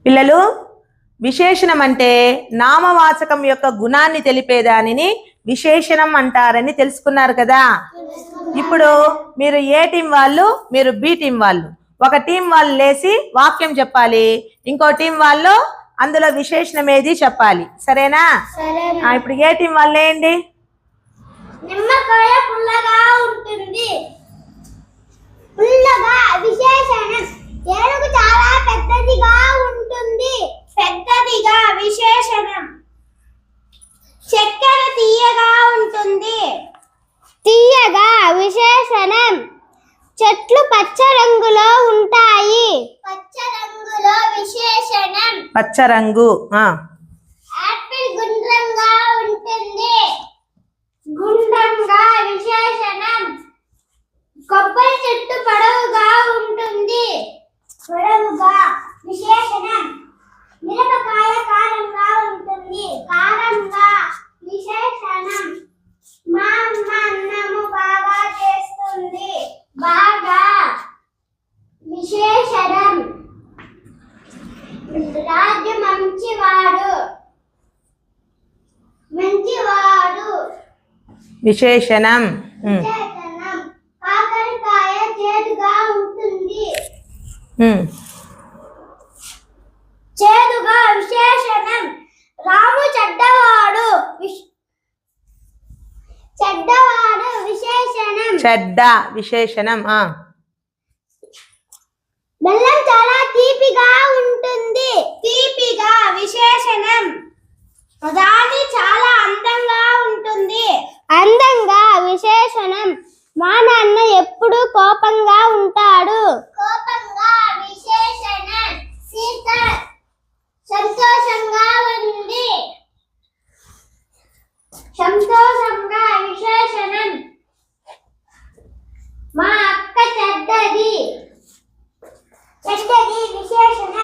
పిల్లలు, విశేషణం అంటే నామవాచకం యొక్క గుణాన్ని తెలిపేదానిని విశేషణం అంటారని తెలుసుకున్నారు కదా. ఇప్పుడు మీరు ఏ టీం వాళ్ళు, మీరు బి టీం వాళ్ళు. ఒక టీం వాళ్ళు లేచి వాక్యం చెప్పాలి, ఇంకో టీం వాళ్ళు అందులో విశేషణం ఏది చెప్పాలి. సరేనా? ఇప్పుడు ఏ టీం వాళ్ళు లేండి. నిమ్మకాయ పుల్లగా ఉంటుంది. పుల్లగా విశేషణం. ఏనుగు చాలా పెద్దదిగా ఉంటుంది. పెద్దదిగా విశేషణం. చక్కెర తీయగా ఉంటుంది. తీయగా విశేషణం. చెట్లు పచ్చ రంగులో ఉంటాయి. పచ్చ రంగులో విశేషణం. పచ్చ రంగు. యాపిల్ గుండ్రంగా ఉంటుంది. గుండ్రంగా విశేషణం. కొబ్బరి చెట్టు పొడవుగా ఉంటుంది. పొడవుగా విశేషణం. మిరపకాయ కారంగా ఉంటుంది. కారంగా విశేషణం. మా అమ్మ అన్నము బాగా చేస్తుంది. బాగా విశేషణం. రాజు మంచివాడు. మంచివాడు విశేషణం. విశేషణం. కాకరకాయ చేదుగా ఉంటుంది. చేదుగా విశేషణం. రాము చెడ్డవాడు. చెడ్డవాడు విశేషణం. చెడ్డ విశేషణం. బెల్లం చాలా తీపిగా ఉంటుంది.